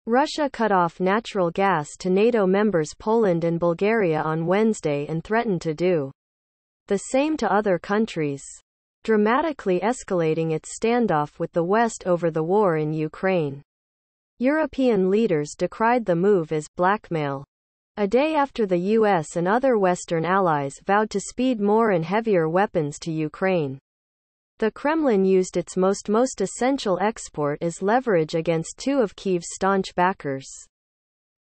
Russia cut off natural gas to NATO members Poland and Bulgaria on Wednesday and threatened to do the same to other countries, dramatically escalating its standoff with the West over the war in Ukraine. European leaders decried the move as blackmail, a day after the US and other Western allies vowed to speed more and heavier weapons to Ukraine. The Kremlin used its most essential export as leverage against two of Kyiv's staunch backers.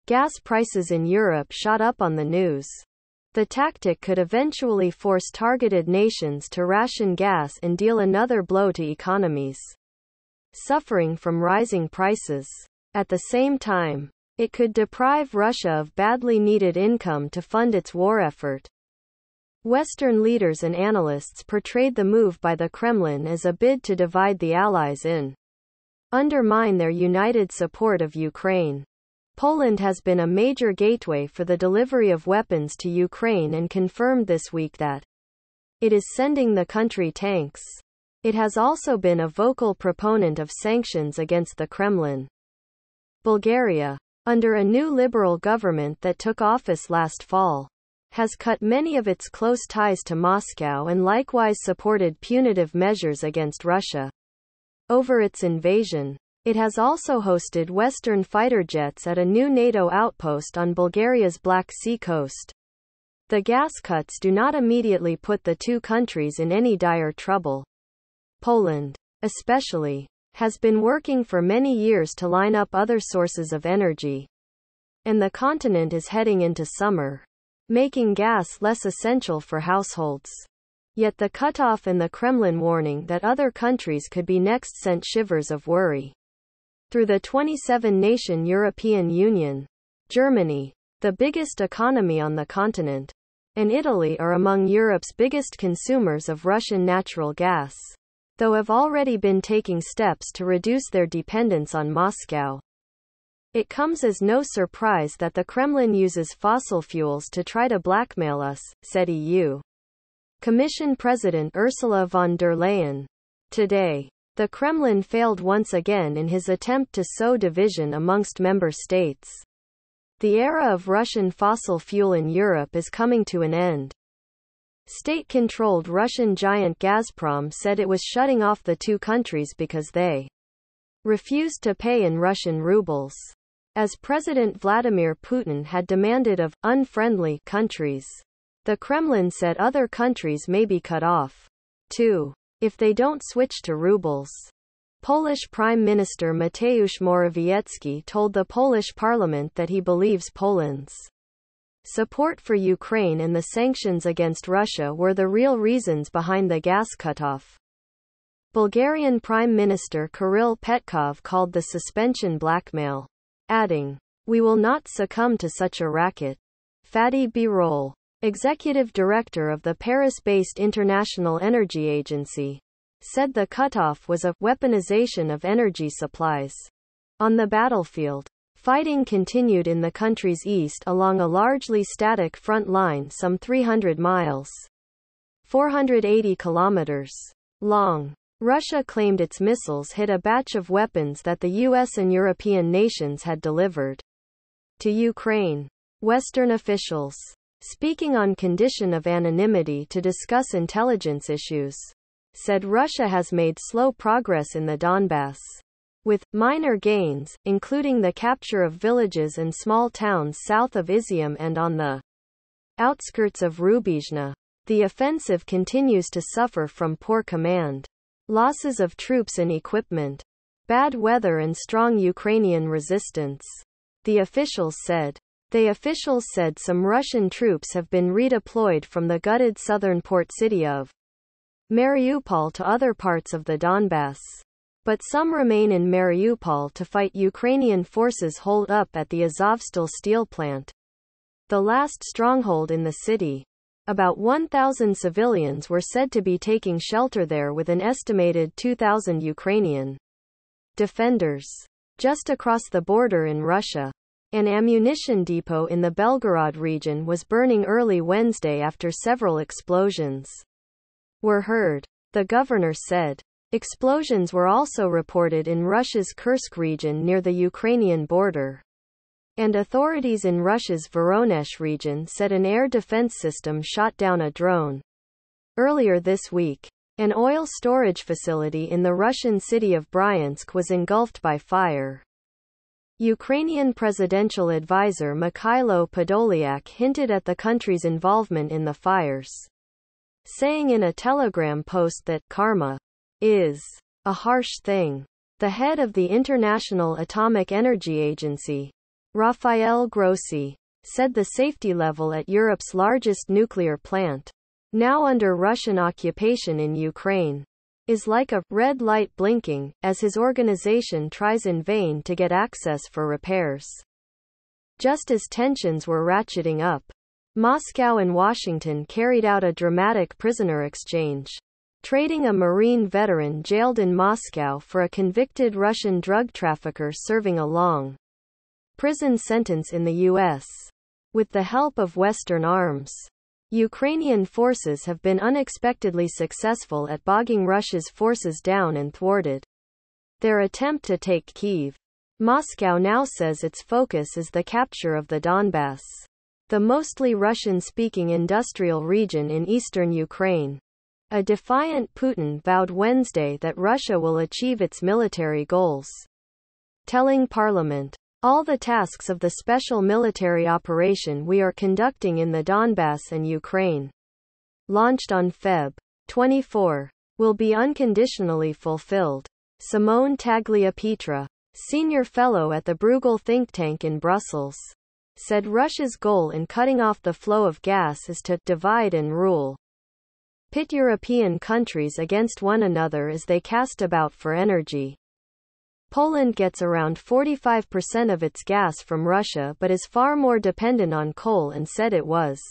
Gas prices in Europe shot up on the news. The tactic could eventually force targeted nations to ration gas and deal another blow to economies suffering from rising prices. At the same time, it could deprive Russia of badly needed income to fund its war effort. Western leaders and analysts portrayed the move by the Kremlin as a bid to divide the Allies and undermine their united support of Ukraine. Poland has been a major gateway for the delivery of weapons to Ukraine and confirmed this week that it is sending the country tanks. It has also been a vocal proponent of sanctions against the Kremlin. Bulgaria, under a new liberal government that took office last fall, has cut many of its close ties to Moscow and likewise supported punitive measures against Russia over its invasion. It has also hosted Western fighter jets at a new NATO outpost on Bulgaria's Black Sea coast. The gas cuts do not immediately put the two countries in any dire trouble. Poland, especially, has been working for many years to line up other sources of energy, and the continent is heading into summer, making gas less essential for households. Yet the cutoff and the Kremlin warning that other countries could be next sent shivers of worry through the 27-nation European Union. Germany, the biggest economy on the continent, and Italy are among Europe's biggest consumers of Russian natural gas, though have already been taking steps to reduce their dependence on Moscow. It comes as no surprise that the Kremlin uses fossil fuels to try to blackmail us, said EU Commission President Ursula von der Leyen. Today, the Kremlin failed once again in his attempt to sow division amongst member states. The era of Russian fossil fuel in Europe is coming to an end. State-controlled Russian giant Gazprom said it was shutting off the two countries because they refused to pay in Russian rubles, as President Vladimir Putin had demanded of unfriendly countries. The Kremlin said other countries may be cut off, too, if they don't switch to rubles. Polish Prime Minister Mateusz Morawiecki told the Polish parliament that he believes Poland's support for Ukraine and the sanctions against Russia were the real reasons behind the gas cutoff. Bulgarian Prime Minister Kirill Petkov called the suspension blackmail, adding, "We will not succumb to such a racket." Fatih Birol, executive director of the Paris-based International Energy Agency, said the cutoff was a weaponization of energy supplies. On the battlefield, fighting continued in the country's east along a largely static front line some 300 miles, 480 kilometers, long. Russia claimed its missiles hit a batch of weapons that the US and European nations had delivered to Ukraine. Western officials, speaking on condition of anonymity to discuss intelligence issues, said Russia has made slow progress in the Donbass, with minor gains, including the capture of villages and small towns south of Izium and on the outskirts of Rubizhne. The offensive continues to suffer from poor command, losses of troops and equipment, bad weather and strong Ukrainian resistance, the officials said. The officials said some Russian troops have been redeployed from the gutted southern port city of Mariupol to other parts of the Donbass. But some remain in Mariupol to fight Ukrainian forces holed up at the Azovstal steel plant, the last stronghold in the city. About 1,000 civilians were said to be taking shelter there, with an estimated 2,000 Ukrainian defenders. Just across the border in Russia, an ammunition depot in the Belgorod region was burning early Wednesday after several explosions were heard. The governor said, Explosions were also reported in Russia's Kursk region near the Ukrainian border. And authorities in Russia's Voronezh region said an air defense system shot down a drone. Earlier this week, an oil storage facility in the Russian city of Bryansk was engulfed by fire. Ukrainian presidential advisor Mikhailo Podolyak hinted at the country's involvement in the fires, saying in a Telegram post that karma is a harsh thing. The head of the International Atomic Energy Agency, Rafael Grossi, said the safety level at Europe's largest nuclear plant, now under Russian occupation in Ukraine, is like a red light blinking, as his organization tries in vain to get access for repairs. Just as tensions were ratcheting up, Moscow and Washington carried out a dramatic prisoner exchange, trading a Marine veteran jailed in Moscow for a convicted Russian drug trafficker serving a long prison sentence in the U.S. With the help of Western arms, Ukrainian forces have been unexpectedly successful at bogging Russia's forces down and thwarted their attempt to take Kyiv. Moscow now says its focus is the capture of the Donbass, the mostly Russian-speaking industrial region in eastern Ukraine. A defiant Putin vowed Wednesday that Russia will achieve its military goals, telling Parliament, "All the tasks of the special military operation we are conducting in the Donbass and Ukraine, launched on Feb. 24, will be unconditionally fulfilled." Simone Tagliapietra, senior fellow at the Bruegel think tank in Brussels, said Russia's goal in cutting off the flow of gas is to divide and rule, pit European countries against one another as they cast about for energy. Poland gets around 45% of its gas from Russia but is far more dependent on coal and said it was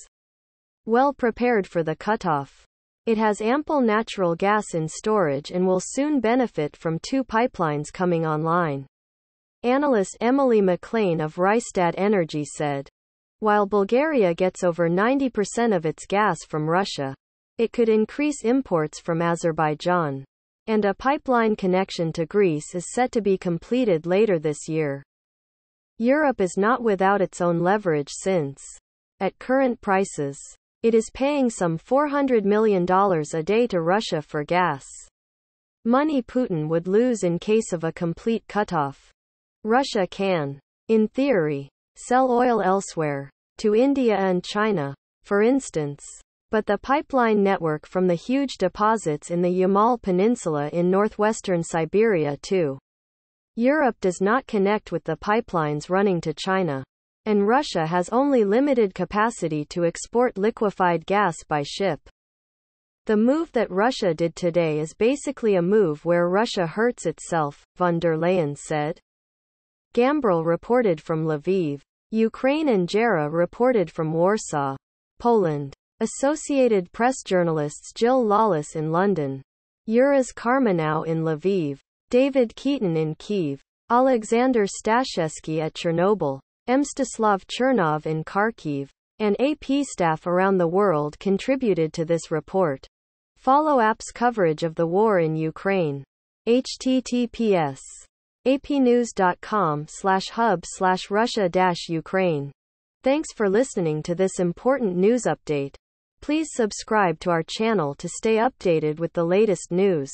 well prepared for the cutoff. It has ample natural gas in storage and will soon benefit from 2 pipelines coming online. Analyst Emily McLean of Rystad Energy said, while Bulgaria gets over 90% of its gas from Russia, it could increase imports from Azerbaijan. And a pipeline connection to Greece is set to be completed later this year. Europe is not without its own leverage since, at current prices, it is paying some $400 million a day to Russia for gas. Money Putin would lose in case of a complete cutoff. Russia can, in theory, sell oil elsewhere, to India and China, for instance. But the pipeline network from the huge deposits in the Yamal Peninsula in northwestern Siberia to Europe does not connect with the pipelines running to China. And Russia has only limited capacity to export liquefied gas by ship. The move that Russia did today is basically a move where Russia hurts itself, von der Leyen said. Gambrel reported from Lviv, Ukraine, and Jera reported from Warsaw, Poland. Associated Press journalists Jill Lawless in London, Yuras Karmanow in Lviv, David Keaton in Kyiv, Alexander Stashevsky at Chernobyl, Mstislav Chernov in Kharkiv, and AP staff around the world contributed to this report. Follow AP's coverage of the war in Ukraine. https apnews.com/hub/Russia-Ukraine. Thanks for listening to this important news update. Please subscribe to our channel to stay updated with the latest news.